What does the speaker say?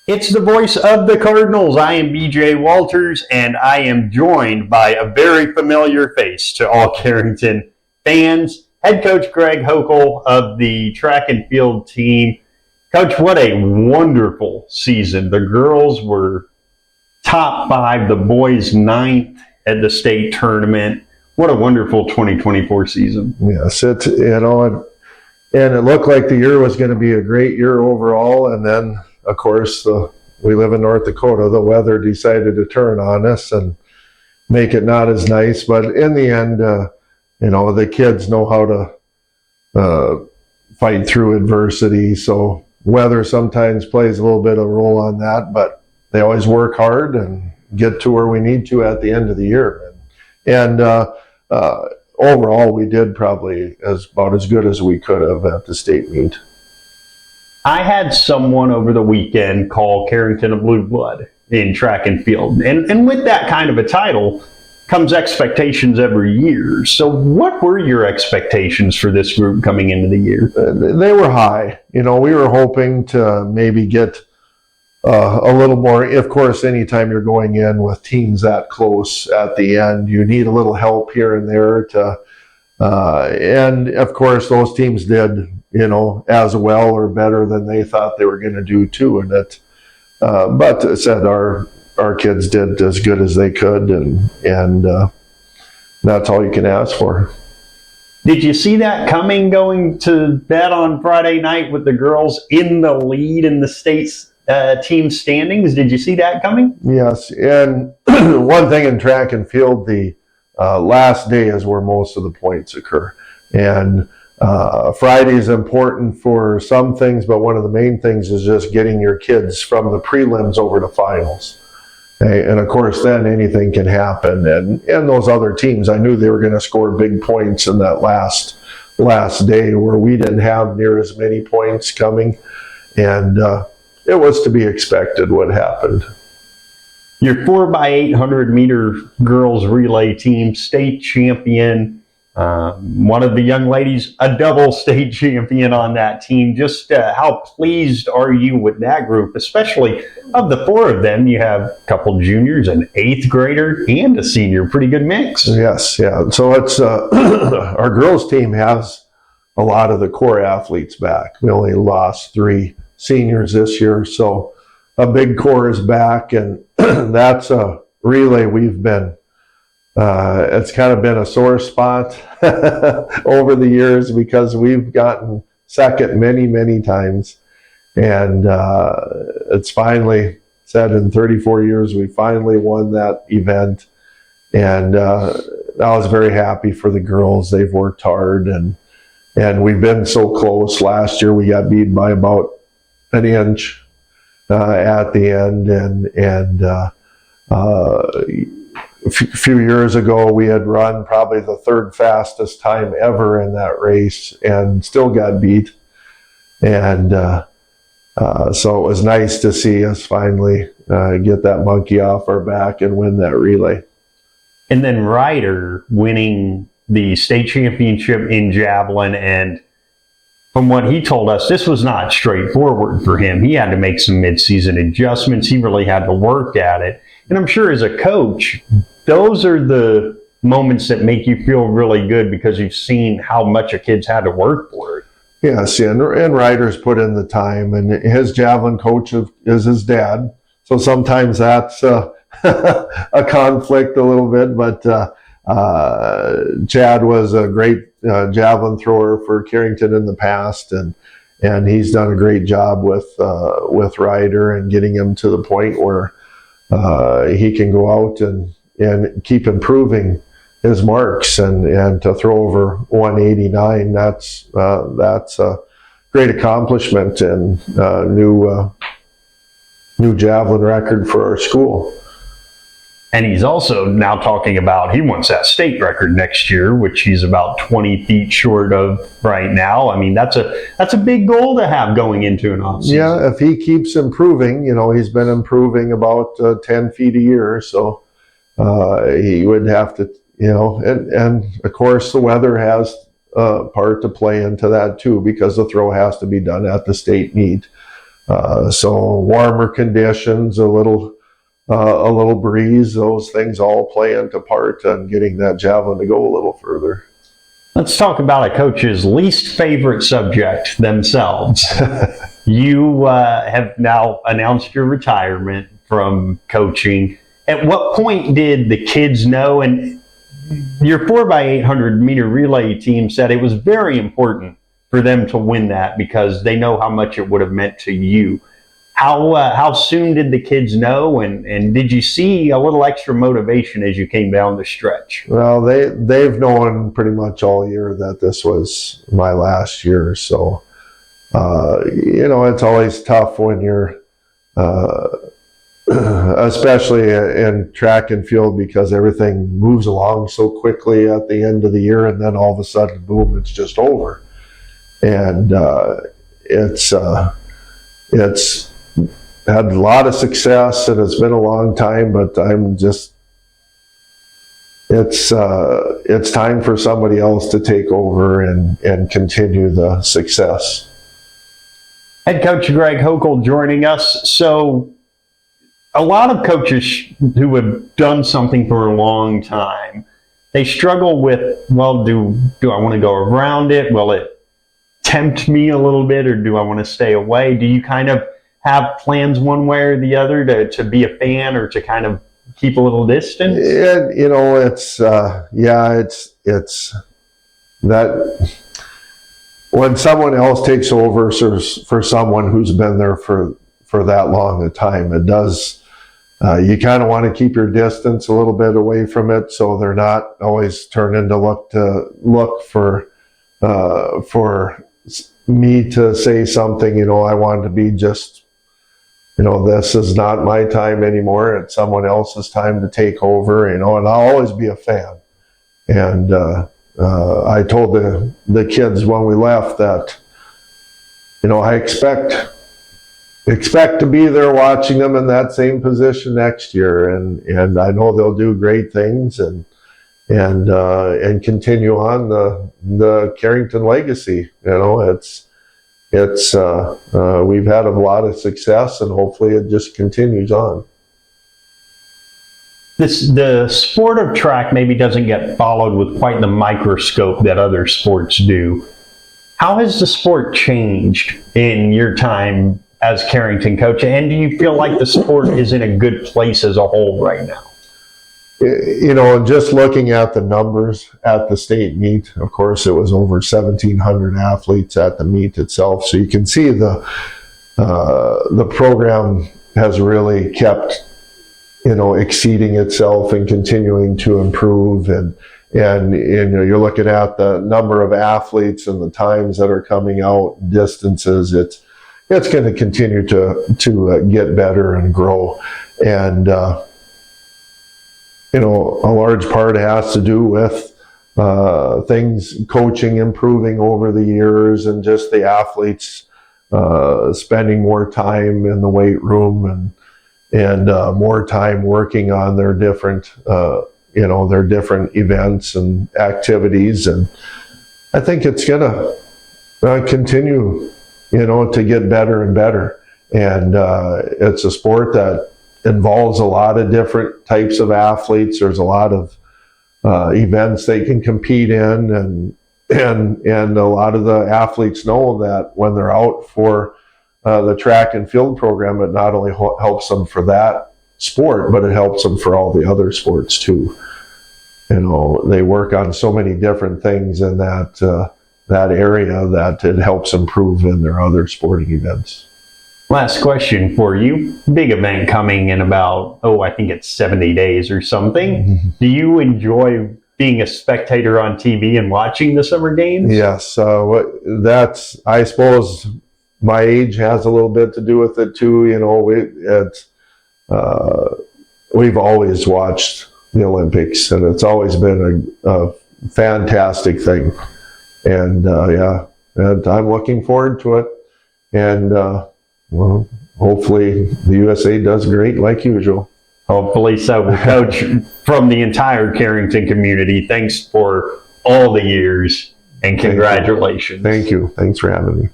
It's the voice of the Cardinals. I am BJ Walters, and I am joined by a very familiar face to all Carrington fans, head coach Greg Hoeckle of the track and field team. Coach, what a wonderful season. The girls were top 5, the boys 9th at the state tournament. What a wonderful 2024 season. Yes, and it looked like the year was going to be a great year overall, and then of course, we live in North Dakota. The weather decided to turn on us and make it not as nice. But in the end, the kids know how to fight through adversity. So weather sometimes plays a little bit of a role on that, but they always work hard and get to where we need to at the end of the year. And overall, we did probably about as good as we could have at the state meet. I had someone over the weekend call Carrington a blue blood in track and field. And with that kind of a title comes expectations every year. So what were your expectations for this group coming into the year? They were high. We were hoping to maybe get a little more. Of course, anytime you're going in with teams that close at the end, you need a little help here and there and of course those teams did as well or better than they thought they were going to do too. And but it said our kids did as good as they could, and that's all you can ask for. Did you see that coming, going to bed on Friday night with the girls in the lead in the state's team standings? Did you see that coming? Yes, and one thing in track and field, the last day is where most of the points occur. And Friday is important for some things, but one of the main things is just getting your kids from the prelims over to finals. And of course, then anything can happen. And those other teams, I knew they were going to score big points in that last day where we didn't have near as many points coming. And it was to be expected what happened. Your 4x800 meter girls relay team, state champion. One of the young ladies, a double state champion on that team. Just how pleased are you with that group? Especially of the 4 of them, you have a couple juniors, an 8th grader, and a senior. Pretty good mix. Yes, yeah. So it's our girls team has a lot of the core athletes back. We only lost 3 seniors this year, so a big core is back, and that's a relay we've been. It's kind of been a sore spot over the years because we've gotten second many, many times. And it's finally said in 34 years, we finally won that event. And I was very happy for the girls. They've worked hard, and we've been so close. Last year we got beat by about an inch at the end. And a few years ago, we had run probably the 3rd fastest time ever in that race and still got beat. And so it was nice to see us finally get that monkey off our back and win that relay. And then Ryder winning the state championship in javelin. And from what he told us, this was not straightforward for him. He had to make some midseason adjustments. He really had to work at it. And I'm sure as a coach, those are the moments that make you feel really good because you've seen how much a kid's had to work for it. Yes, and Ryder's put in the time, and his javelin coach is his dad. So sometimes that's a conflict a little bit, but Chad was a great javelin thrower for Carrington in the past, and he's done a great job with Ryder and getting him to the point where he can go out and keep improving his marks and to throw over 189. That's a great accomplishment and new javelin record for our school. And he's also now talking about he wants that state record next year, which he's about 20 feet short of right now. I mean, that's a big goal to have going into an offseason. Yeah, if he keeps improving, he's been improving about 10 feet a year. So he would have to, and of course the weather has a part to play into that too, because the throw has to be done at the state meet. So warmer conditions, a little breeze, those things all play into part on getting that javelin to go a little further. Let's talk about a coach's least favorite subject, themselves. You have now announced your retirement from coaching. At what point did the kids know? And your 4x800 meter relay team said it was very important for them to win that because they know how much it would have meant to you. How soon did the kids know, and did you see a little extra motivation as you came down the stretch? Well, they've known pretty much all year that this was my last year. So, it's always tough when you're, especially in track and field, because everything moves along so quickly at the end of the year, and then all of a sudden, boom, it's just over. And it's had a lot of success, and it's been a long time, but it's time for somebody else to take over and continue the success. Head coach Greg Hoeckle joining us. So a lot of coaches who have done something for a long time, they struggle with, well, do I want to go around it? Will it tempt me a little bit, or do I want to stay away? Do you kind of have plans one way or the other to be a fan or to kind of keep a little distance? It's that when someone else takes over for someone who's been there for that long a time, it does, you kind of want to keep your distance a little bit away from it, so they're not always turning to look for me to say something. I want to be just, this is not my time anymore. It's someone else's time to take over, and I'll always be a fan. And I told the kids when we left that, I expect to be there watching them in that same position next year. And I know they'll do great things and continue on the Carrington legacy. We've had a lot of success, and hopefully it just continues on. The sport of track maybe doesn't get followed with quite the microscope that other sports do. How has the sport changed in your time as Carrington coach, and do you feel like the sport is in a good place as a whole right now? Just looking at the numbers at the state meet, of course, it was over 1,700 athletes at the meet itself. So you can see the program has really kept, exceeding itself and continuing to improve. And you're looking at the number of athletes and the times that are coming out, distances. It's going to continue to get better and grow. And a large part has to do with coaching improving over the years, and just the athletes spending more time in the weight room and more time working on their different events and activities. And I think it's going to continue, to get better and better. And it's a sport that involves a lot of different types of athletes. There's a lot of events they can compete in, and a lot of the athletes know that when they're out for the track and field program, it not only helps them for that sport, but it helps them for all the other sports too. They work on so many different things in that area that it helps improve in their other sporting events. Last question for you. Big event coming in about, I think it's 70 days or something. Mm-hmm. Do you enjoy being a spectator on TV and watching the summer games? Yes. I suppose my age has a little bit to do with it too. We've always watched the Olympics, and it's always been a fantastic thing. And and I'm looking forward to it. And well, hopefully the USA does great like usual. Hopefully so. Well, Coach, from the entire Carrington community, thanks for all the years, and congratulations. Thank you. Thanks for having me.